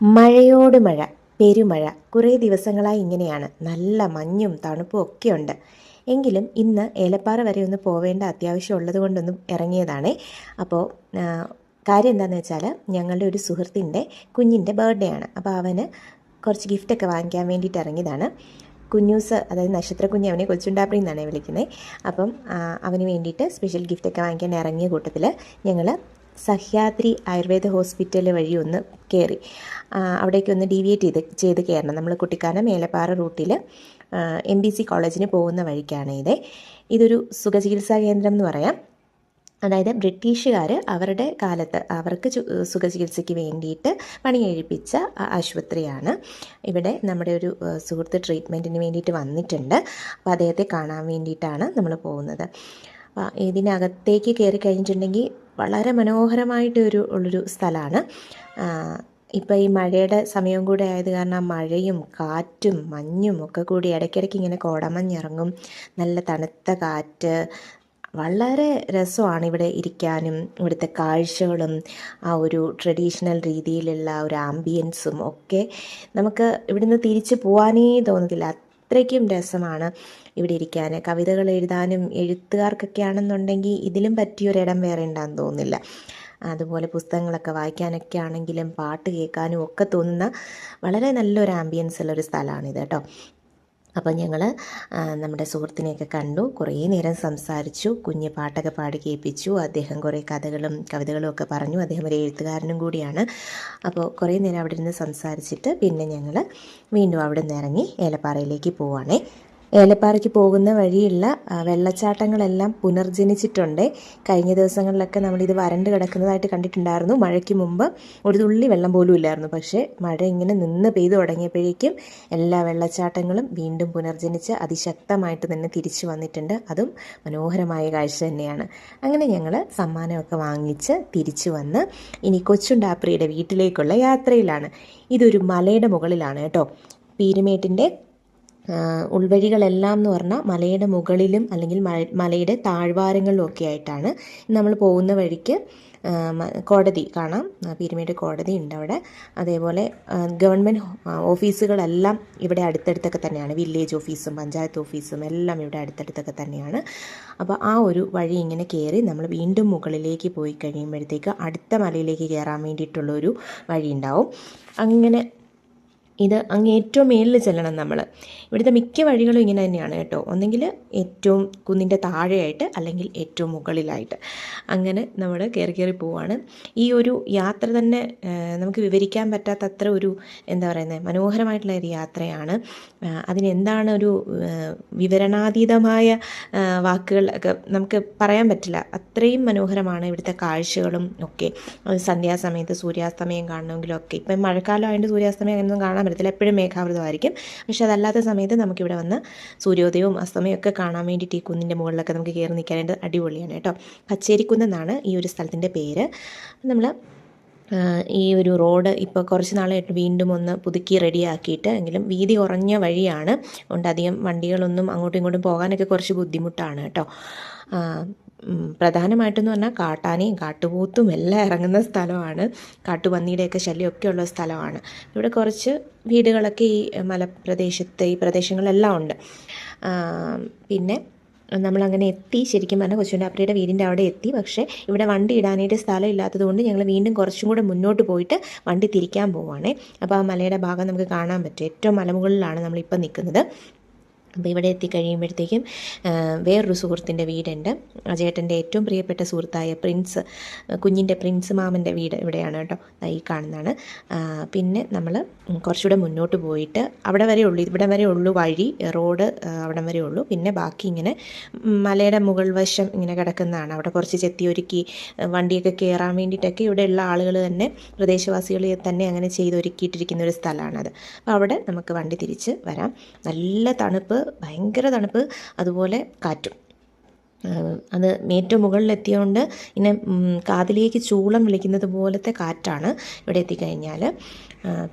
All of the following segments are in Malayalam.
മഴയോട് മഴ, പെരുമഴ. കുറേ ദിവസങ്ങളായി ഇങ്ങനെയാണ്. നല്ല മഞ്ഞും തണുപ്പും ഒക്കെയുണ്ട്. എങ്കിലും ഇന്ന് ഏലപ്പാറ വരെ ഒന്ന് പോവേണ്ട അത്യാവശ്യം ഉള്ളത് കൊണ്ടൊന്നും ഇറങ്ങിയതാണേ. അപ്പോൾ കാര്യം എന്താണെന്ന് വെച്ചാൽ, ഞങ്ങളുടെ ഒരു സുഹൃത്തിൻ്റെ കുഞ്ഞിൻ്റെ ബർത്ത്ഡേ ആണ്. അപ്പോൾ അവന് കുറച്ച് ഗിഫ്റ്റൊക്കെ വാങ്ങിക്കാൻ വേണ്ടിയിട്ട് ഇറങ്ങിയതാണ്. കുഞ്ഞൂസ്, അതായത് നക്ഷത്രക്കുഞ്ഞ്, അവനെ കൊച്ചുണ്ടാപ്പി എന്നാണ് വിളിക്കുന്നത്. അപ്പം അവന് വേണ്ടിയിട്ട് സ്പെഷ്യൽ ഗിഫ്റ്റൊക്കെ വാങ്ങിക്കാൻ ഇറങ്ങിയ കൂട്ടത്തിൽ ഞങ്ങൾ സഹ്യാദ്രി ആയുർവേദ ഹോസ്പിറ്റൽ വഴി ഒന്ന് കയറി. അവിടേക്കൊന്ന് ഡീവിയേറ്റ് ചെയ്ത് കയറണം. നമ്മൾ കുട്ടിക്കാനം ഏലപ്പാറ റൂട്ടിൽ MBC കോളേജിന് പോകുന്ന വഴിക്കാണ് ഇതൊരു സുഖചികിത്സാ കേന്ദ്രം എന്ന് പറയാം. അതായത് ബ്രിട്ടീഷുകാർ അവരുടെ കാലത്ത് അവർക്ക് സുഖചികിത്സയ്ക്ക് വേണ്ടിയിട്ട് പണി കഴിപ്പിച്ച ആശുപത്രിയാണ്. ഇവിടെ നമ്മുടെ ഒരു സുഹൃത്ത് ട്രീറ്റ്മെൻറ്റിന് വേണ്ടിയിട്ട് വന്നിട്ടുണ്ട്. അപ്പോൾ അദ്ദേഹത്തെ കാണാൻ വേണ്ടിയിട്ടാണ് നമ്മൾ പോകുന്നത്. ഇതിനകത്തേക്ക് കയറി കഴിഞ്ഞിട്ടുണ്ടെങ്കിൽ വളരെ മനോഹരമായിട്ട് ഉള്ളൊരു സ്ഥലമാണ്. ഇപ്പോൾ ഈ മഴയുടെ സമയവും കൂടെ ആയത് കാരണം മഴയും കാറ്റും മഞ്ഞും ഒക്കെ കൂടി ഇടയ്ക്കിടയ്ക്ക് ഇങ്ങനെ കോടമഞ്ഞിറങ്ങും. നല്ല തണുത്ത കാറ്റ്, വളരെ രസമാണ് ഇവിടെ ഇരിക്കാനും. ഇവിടുത്തെ കാഴ്ചകളും ആ ഒരു ട്രഡീഷണൽ രീതിയിലുള്ള ഒരു ആംബിയൻസും ഒക്കെ നമുക്ക് ഇവിടുന്ന് തിരിച്ചു പോകാനേ തോന്നത്തില്ല. അത്രയ്ക്കും രസമാണ് ഇവിടെ ഇരിക്കാൻ. കവിതകൾ എഴുതാനും എഴുത്തുകാർക്കൊക്കെ ആണെന്നുണ്ടെങ്കിൽ ഇതിലും പറ്റിയൊരിടം വേറെ ഉണ്ടാകുമെന്ന് തോന്നുന്നില്ല. അതുപോലെ പുസ്തകങ്ങളൊക്കെ വായിക്കാനൊക്കെ ആണെങ്കിലും പാട്ട് കേൾക്കാനും ഒക്കെ തോന്നുന്ന വളരെ നല്ലൊരു ആംബിയൻസ് ഉള്ളൊരു സ്ഥലമാണിത് കേട്ടോ. അപ്പം ഞങ്ങൾ നമ്മുടെ സുഹൃത്തിനെയൊക്കെ കണ്ടു, കുറേ നേരം സംസാരിച്ചു, കുഞ്ഞ് പാട്ടൊക്കെ പാടി കേൾപ്പിച്ചു. അദ്ദേഹം കുറേ കഥകളും കവിതകളും ഒക്കെ പറഞ്ഞു. അദ്ദേഹം ഒരു എഴുത്തുകാരനും കൂടിയാണ്. അപ്പോൾ കുറേ നേരം അവിടെ ഇരുന്ന് സംസാരിച്ചിട്ട് പിന്നെ ഞങ്ങൾ വീണ്ടും അവിടെ നിന്ന് ഇറങ്ങി ഏലപ്പാറയിലേക്ക് പോവുകയാണേ. ഏലപ്പാറയ്ക്ക് പോകുന്ന വഴിയുള്ള വെള്ളച്ചാട്ടങ്ങളെല്ലാം പുനർജനിച്ചിട്ടുണ്ട്. കഴിഞ്ഞ ദിവസങ്ങളിലൊക്കെ നമ്മളിത് വരണ്ട് കിടക്കുന്നതായിട്ട് കണ്ടിട്ടുണ്ടായിരുന്നു. മഴയ്ക്ക് മുമ്പ് ഒരു തുള്ളി വെള്ളം പോലും ഇല്ലായിരുന്നു. പക്ഷേ മഴ ഇങ്ങനെ നിന്ന് പെയ്തു തുടങ്ങിയപ്പോഴേക്കും എല്ലാ വെള്ളച്ചാട്ടങ്ങളും വീണ്ടും പുനർജനിച്ച് അതിശക്തമായിട്ട് തന്നെ തിരിച്ചു വന്നിട്ടുണ്ട്. അതും മനോഹരമായ കാഴ്ച തന്നെയാണ്. അങ്ങനെ ഞങ്ങൾ സമ്മാനമൊക്കെ വാങ്ങിച്ച് തിരിച്ചു വന്ന് ഇനി കൊച്ചുണ്ടാപ്രിയുടെ വീട്ടിലേക്കുള്ള യാത്രയിലാണ്. ഇതൊരു മലയുടെ മുകളിലാണ് കേട്ടോ. പീരുമേട്ടിൻ്റെ ഉൾവഴികളെല്ലാം എന്ന് പറഞ്ഞാൽ മലയുടെ മുകളിലും അല്ലെങ്കിൽ മലയുടെ താഴ്വാരങ്ങളിലും ഒക്കെ ആയിട്ടാണ്. നമ്മൾ പോകുന്ന വഴിക്ക് കോടതി കാണാം. പീരുമേട് കോടതി ഉണ്ട് അവിടെ. അതേപോലെ ഗവൺമെൻറ് ഓഫീസുകളെല്ലാം ഇവിടെ അടുത്തടുത്തൊക്കെ തന്നെയാണ്. വില്ലേജ് ഓഫീസും പഞ്ചായത്ത് ഓഫീസും എല്ലാം ഇവിടെ അടുത്തടുത്തൊക്കെ തന്നെയാണ്. അപ്പോൾ ആ ഒരു വഴി ഇങ്ങനെ കയറി നമ്മൾ വീണ്ടും മുകളിലേക്ക് പോയി കഴിയുമ്പോഴത്തേക്ക് അടുത്ത മലയിലേക്ക് കയറാൻ വേണ്ടിയിട്ടുള്ളൊരു വഴി ഉണ്ടാവും. അങ്ങനെ ഇത് അങ്ങ് ഏറ്റവും മേളിൽ ചെല്ലണം നമ്മൾ. ഇവിടുത്തെ മിക്ക വഴികളും ഇങ്ങനെ തന്നെയാണ് കേട്ടോ. ഒന്നെങ്കിൽ ഏറ്റവും കുന്നിൻ്റെ താഴെയായിട്ട് അല്ലെങ്കിൽ ഏറ്റവും മുകളിലായിട്ട് അങ്ങനെ നമ്മൾ കയറി പോവാണ്. ഈ ഒരു യാത്ര തന്നെ നമുക്ക് വിവരിക്കാൻ പറ്റാത്തത്ര ഒരു എന്താ പറയുന്നത് മനോഹരമായിട്ടുള്ള ഒരു യാത്രയാണ്. അതിനെന്താണ് ഒരു വിവരണാതീതമായ വാക്കുകളൊക്കെ നമുക്ക് പറയാൻ പറ്റില്ല. അത്രയും മനോഹരമാണ് ഇവിടുത്തെ കാഴ്ചകളും ഒക്കെ. സന്ധ്യാസമയത്ത് സൂര്യാസ്തമയം കാണണമെങ്കിലൊക്കെ, ഇപ്പം മഴക്കാലമായതുകൊണ്ട് സൂര്യാസ്തമയം അങ്ങനെയൊന്നും കാണാൻ പറ്റത്തില്ല, എപ്പോഴും മേഘാവൃതമായിരിക്കും. പക്ഷെ അതല്ലാത്ത സമയത്ത് നമുക്കിവിടെ വന്ന് സൂര്യോദയവും അസ്തമയവും ഒക്കെ കാണാൻ വേണ്ടിയിട്ട് ഈ കുന്നിൻ്റെ മുകളിലൊക്കെ നമുക്ക് കയറി നിൽക്കാനായിട്ട് അടിപൊളിയാണ് കേട്ടോ. കച്ചേരിക്കുന്നെന്നാണ് ഈ ഒരു സ്ഥലത്തിൻ്റെ പേര്. നമ്മൾ ഈ ഒരു റോഡ് ഇപ്പോൾ കുറച്ച് നാളായിട്ട് വീണ്ടും ഒന്ന് പുതുക്കി റെഡിയാക്കിയിട്ട്, എങ്കിലും വീതി കുറഞ്ഞ വഴിയാണ്. അതുകൊണ്ട് അധികം വണ്ടികളൊന്നും അങ്ങോട്ടും ഇങ്ങോട്ടും പോകാനൊക്കെ കുറച്ച് ബുദ്ധിമുട്ടാണ് കേട്ടോ. പ്രധാനമായിട്ടെന്ന് പറഞ്ഞാൽ കാട്ടാനയും കാട്ടുപോത്തും എല്ലാം ഇറങ്ങുന്ന സ്ഥലമാണ്. കാട്ടുപന്നിയുടെയൊക്കെ ശല്യമൊക്കെ ഉള്ള സ്ഥലമാണ്. ഇവിടെ കുറച്ച് വീടുകളൊക്കെ ഈ മലപ്രദേശത്ത് ഈ പ്രദേശങ്ങളെല്ലാം ഉണ്ട്. പിന്നെ നമ്മളങ്ങനെ എത്തി. ശരിക്കും പറഞ്ഞാൽ കൊച്ചുണ്ടാപ്രിയുടെ വീടിൻ്റെ അവിടെ എത്തി. പക്ഷേ ഇവിടെ വണ്ടി ഇടാനായിട്ട് സ്ഥലം ഇല്ലാത്തത് കൊണ്ട് ഞങ്ങൾ വീണ്ടും കുറച്ചും കൂടെ മുന്നോട്ട് പോയിട്ട് വണ്ടി തിരിക്കാൻ പോവുകയാണേ. അപ്പോൾ ആ മലയുടെ ഭാഗം നമുക്ക് കാണാൻ പറ്റും. ഏറ്റവും മലമുകളിലാണ് നമ്മളിപ്പോൾ നിൽക്കുന്നത്. അപ്പോൾ ഇവിടെ എത്തിക്കഴിയുമ്പോഴത്തേക്കും വേറൊരു സുഹൃത്തിൻ്റെ വീടുണ്ട്. അജേട്ടൻ്റെ ഏറ്റവും പ്രിയപ്പെട്ട സുഹൃത്തായ പ്രിൻസ്, കുഞ്ഞിൻ്റെ പ്രിൻസ് മാമൻ്റെ വീട് ഇവിടെയാണ് കേട്ടോ. ഈ കാണുന്നതാണ്. പിന്നെ നമ്മൾ കുറച്ചുകൂടെ മുന്നോട്ട് പോയിട്ട് അവിടെ വരെ ഉള്ളൂ, ഇവിടെ വരെ ഉള്ളൂ വഴി, റോഡ് അവിടം വരെ ഉള്ളൂ. പിന്നെ ബാക്കി ഇങ്ങനെ മലയുടെ മുകൾ വശം ഇങ്ങനെ കിടക്കുന്നതാണ്. അവിടെ കുറച്ച് ചെത്തിയൊരുക്കി വണ്ടിയൊക്കെ കയറാൻ വേണ്ടിയിട്ടൊക്കെ ഇവിടെയുള്ള ആളുകൾ തന്നെ, പ്രദേശവാസികൾ തന്നെ അങ്ങനെ ചെയ്തൊരുക്കിയിട്ടിരിക്കുന്ന ഒരു സ്ഥലമാണത്. അപ്പോൾ അവിടെ നമുക്ക് വണ്ടി തിരിച്ച് വരാം. നല്ല തണുപ്പ്, ഭയങ്കര തണുപ്പ്, അതുപോലെ കാറ്റും. അത് ഏറ്റവും മുകളിലെത്തിയതുകൊണ്ട് ഇങ്ങനെ കാതിലേക്ക് ചൂളം വിളിക്കുന്നത് പോലത്തെ കാറ്റാണ് ഇവിടെ എത്തിക്കഴിഞ്ഞാൽ.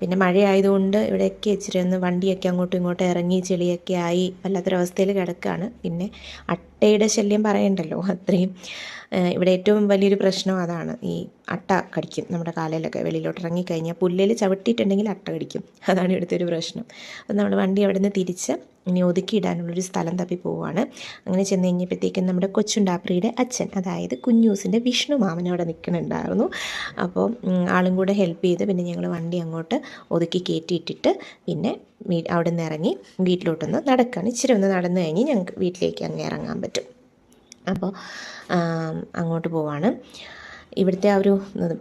പിന്നെ മഴയായതുകൊണ്ട് ഇവിടെയൊക്കെ ഇച്ചിരി ഒന്ന് വണ്ടിയൊക്കെ അങ്ങോട്ടും ഇങ്ങോട്ടും ഇറങ്ങി ചെളിയൊക്കെ ആയി വല്ലാത്തൊരവസ്ഥയിൽ കിടക്കുകയാണ്. പിന്നെ അട്ടയുടെ ശല്യം പറയണ്ടല്ലോ, അത്രയും ഇവിടെ ഏറ്റവും വലിയൊരു പ്രശ്നം അതാണ്. ഈ അട്ട കടിക്കും നമ്മുടെ കാലിലൊക്കെ, വെളിയിലോട്ട് ഇറങ്ങിക്കഴിഞ്ഞാൽ പുല്ലിൽ ചവിട്ടിയിട്ടുണ്ടെങ്കിൽ അട്ട കടിക്കും. അതാണ് ഇവിടുത്തെ ഒരു പ്രശ്നം. അപ്പം നമ്മൾ വണ്ടി അവിടെ നിന്ന് തിരിച്ച് ഇനി ഒതുക്കിയിടാനുള്ളൊരു സ്ഥലം തപ്പി പോവുകയാണ്. അങ്ങനെ ചെന്ന് കഴിഞ്ഞപ്പോഴത്തേക്കും നമ്മുടെ കൊച്ചുണ്ടാപ്രിയുടെ അച്ഛൻ, അതായത് കുഞ്ഞൂസിൻ്റെ വിഷ്ണു മാമൻ അവിടെ നിൽക്കുന്നുണ്ടായിരുന്നു. അപ്പോൾ ആളും കൂടെ ഹെൽപ്പ് ചെയ്ത് പിന്നെ ഞങ്ങൾ വണ്ടി അങ്ങോട്ട് ഒതുക്കി കയറ്റിയിട്ടിട്ട് പിന്നെ അവിടെ നിന്ന് ഇറങ്ങി വീട്ടിലോട്ടൊന്ന് നടക്കുകയാണ്. ഇച്ചിരി ഒന്ന് നടന്നു കഴിഞ്ഞ് ഞങ്ങൾക്ക് വീട്ടിലേക്ക് അങ്ങ് ഇറങ്ങാൻ പറ്റും. അപ്പോൾ അങ്ങോട്ട് പോവാണ്. ഇവിടുത്തെ ആ ഒരു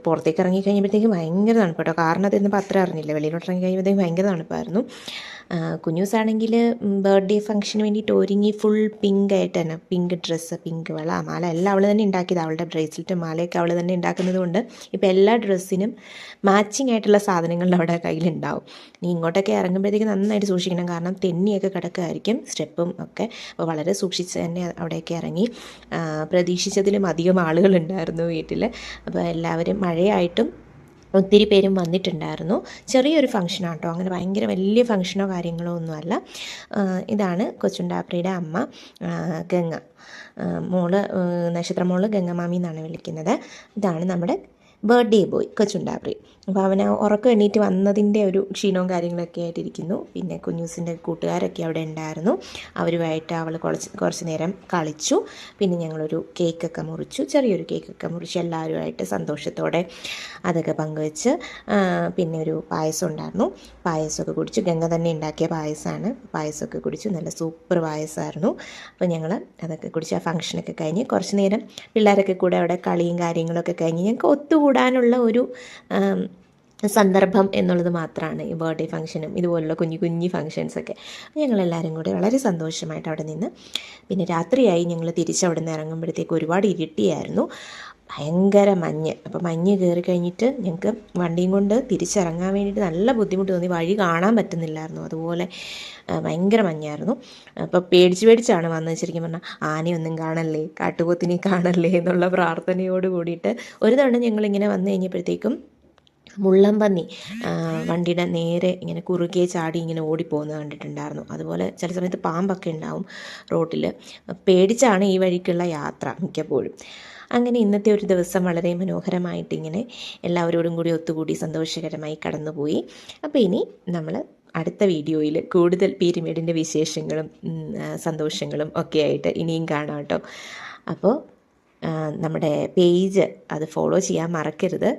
പുറത്തേക്ക് ഇറങ്ങി കഴിഞ്ഞപ്പോഴത്തേക്കും ഭയങ്കര തണുപ്പ് കേട്ടോ. കാരണം അത് ഇന്നിപ്പോൾ അത്ര അറിഞ്ഞില്ല. വെളിയിലോട്ട് ഇറങ്ങി കഴിയുമ്പോഴത്തേക്കും ഭയങ്കര തണുപ്പായിരുന്നു. കുഞ്ഞൂസാണെങ്കിൽ ബർത്ത്ഡേ ഫംഗ്ഷന് വേണ്ടിയിട്ട് ഒരുങ്ങി ഫുൾ പിങ്ക് ആയിട്ട് തന്നെ, പിങ്ക് ഡ്രസ്സ്, പിങ്ക് വള, മാല എല്ലാം അവൾ തന്നെ ഉണ്ടാക്കിയത്. അവളുടെ ബ്രേസ്ലെറ്റ് മാലയൊക്കെ അവൾ തന്നെ ഉണ്ടാക്കുന്നത് കൊണ്ട് ഇപ്പോൾ എല്ലാ ഡ്രസ്സിനും മാച്ചിങ് ആയിട്ടുള്ള സാധനങ്ങൾ അവിടെ കയ്യിലുണ്ടാവും. ഇനി ഇങ്ങോട്ടൊക്കെ ഇറങ്ങുമ്പോഴത്തേക്ക് നന്നായിട്ട് സൂക്ഷിക്കണം, കാരണം തെന്നിയൊക്കെ കിടക്കുമായിരിക്കും സ്റ്റെപ്പും ഒക്കെ. അപ്പോൾ വളരെ സൂക്ഷിച്ച് തന്നെ അവിടെയൊക്കെ ഇറങ്ങി. പ്രതീക്ഷിച്ചതിലും അധികം ആളുകളുണ്ടായിരുന്നു വീട്ടിൽ. അപ്പോൾ എല്ലാവരും മഴയായിട്ടും ഒത്തിരി പേരും വന്നിട്ടുണ്ടായിരുന്നു. ചെറിയൊരു ഫംഗ്ഷനാണ് കേട്ടോ, അങ്ങനെ ഭയങ്കര വലിയ ഫംഗ്ഷനോ കാര്യങ്ങളോ ഒന്നുമല്ല. ഇതാണ് കൊച്ചുണ്ടാപ്രിയുടെ അമ്മ ഗംഗ, മോള് നക്ഷത്രമോള് ഗംഗമാമി എന്നാണ് വിളിക്കുന്നത്. ഇതാണ് നമ്മുടെ ബർത്ത്ഡേ ബോയ് കൊച്ചുണ്ടാപ്രി. അപ്പോൾ അവന് ഉറക്കം എണ്ണീറ്റ് വന്നതിൻ്റെ ഒരു ക്ഷീണവും കാര്യങ്ങളൊക്കെ ആയിട്ടിരിക്കുന്നു. പിന്നെ കുഞ്ഞൂസിൻ്റെ കൂട്ടുകാരൊക്കെ അവിടെ ഉണ്ടായിരുന്നു. അവരുമായിട്ട് അവൾ കുറച്ച് നേരം കളിച്ചു. പിന്നെ ഞങ്ങളൊരു കേക്കൊക്കെ മുറിച്ചു, ചെറിയൊരു കേക്കൊക്കെ മുറിച്ച് എല്ലാവരുമായിട്ട് സന്തോഷത്തോടെ അതൊക്കെ പങ്കുവെച്ച്. പിന്നെ ഒരു പായസം ഉണ്ടായിരുന്നു, പായസമൊക്കെ കുടിച്ചു. ഗംഗ തന്നെ ഉണ്ടാക്കിയ പായസമാണ്. പായസമൊക്കെ കുടിച്ചു, നല്ല സൂപ്പർ പായസമായിരുന്നു. അപ്പോൾ ഞങ്ങൾ അതൊക്കെ കുടിച്ച് ആ ഫംഗ്ഷനൊക്കെ കഴിഞ്ഞ് കുറച്ച് നേരം പിള്ളേരൊക്കെ കൂടെ അവിടെ കളിയും കാര്യങ്ങളൊക്കെ കഴിഞ്ഞ് ഞങ്ങൾക്ക് ഒത്തുകൂടാനുള്ള ഒരു സന്ദർഭം എന്നുള്ളത് മാത്രമാണ് ഈ ബർത്ത്ഡേ ഫംഗ്ഷനും ഇതുപോലുള്ള കുഞ്ഞു കുഞ്ഞു ഫംഗ്ഷൻസൊക്കെ. ഞങ്ങളെല്ലാവരും കൂടെ വളരെ സന്തോഷമായിട്ട് അവിടെ നിന്ന്. പിന്നെ രാത്രിയായി ഞങ്ങൾ തിരിച്ചവിടെ നിന്ന് ഇറങ്ങുമ്പോഴത്തേക്ക് ഒരുപാട് ഇരുട്ടിയായിരുന്നു, ഭയങ്കര മഞ്ഞ്. അപ്പോൾ മഞ്ഞ് കയറി കഴിഞ്ഞിട്ട് ഞങ്ങൾക്ക് വണ്ടിയും കൊണ്ട് തിരിച്ചിറങ്ങാൻ വേണ്ടിയിട്ട് നല്ല ബുദ്ധിമുട്ട് തോന്നി. വഴി കാണാൻ പറ്റുന്നില്ലായിരുന്നു, അതുപോലെ ഭയങ്കര മഞ്ഞായിരുന്നു. അപ്പോൾ പേടിച്ചാണ് വന്നത്. ശരിക്കും പറഞ്ഞാൽ ആനയൊന്നും കാണല്ലേ, കാട്ടുപോത്തിനെ കാണല്ലേ എന്നുള്ള പ്രാർത്ഥനയോട് കൂടിയിട്ട് ഒരു തവണ ഞങ്ങളിങ്ങനെ വന്നു കഴിഞ്ഞപ്പോഴത്തേക്കും മുള്ളംപന്നി വണ്ടിയുടെ നേരെ ഇങ്ങനെ കുറുകെ ചാടി ഇങ്ങനെ ഓടിപ്പോകുന്നത് കണ്ടിട്ടുണ്ടായിരുന്നു. അതുപോലെ ചില സമയത്ത് പാമ്പൊക്കെ ഉണ്ടാവും റോട്ടിൽ. പേടിച്ചാണ് ഈ വഴിക്കുള്ള യാത്ര മിക്കപ്പോഴും. അങ്ങനെ ഇന്നത്തെ ഒരു ദിവസം വളരെ മനോഹരമായിട്ടിങ്ങനെ എല്ലാവരോടും കൂടി ഒത്തുകൂടി സന്തോഷകരമായി കടന്നുപോയി. അപ്പോൾ ഇനി നമ്മൾ അടുത്ത വീഡിയോയിൽ കൂടുതൽ പീരിമേഡിൻ്റെ വിശേഷങ്ങളും സന്തോഷങ്ങളും ഒക്കെ ആയിട്ട് ഇനിയും കാണാം കേട്ടോ. അപ്പോൾ നമ്മുടെ പേജ് അത് ഫോളോ ചെയ്യാൻ മറക്കരുത്.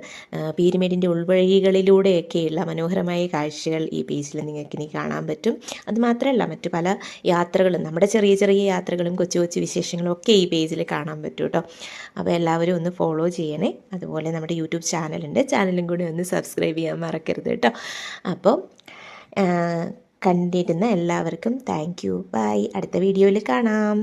പീരിമേഡിൻ്റെ ഉൾവഴികളിലൂടെയൊക്കെയുള്ള മനോഹരമായ കാഴ്ചകൾ ഈ പേജിൽ നിങ്ങൾക്കിനി കാണാൻ പറ്റും. അതുമാത്രമല്ല മറ്റു പല യാത്രകളും, നമ്മുടെ ചെറിയ ചെറിയ യാത്രകളും കൊച്ചു കൊച്ചു വിശേഷങ്ങളും ഒക്കെ ഈ പേജിൽ കാണാൻ പറ്റും കേട്ടോ. അപ്പോൾ എല്ലാവരും ഒന്ന് ഫോളോ ചെയ്യണേ. അതുപോലെ നമ്മുടെ യൂട്യൂബ് ചാനലുണ്ട്, ചാനലും കൂടി ഒന്ന് സബ്സ്ക്രൈബ് ചെയ്യാൻ മറക്കരുത് കേട്ടോ. അപ്പോൾ കണ്ടിരുന്ന എല്ലാവർക്കും താങ്ക് യു, ബൈ. അടുത്ത വീഡിയോയിൽ കാണാം.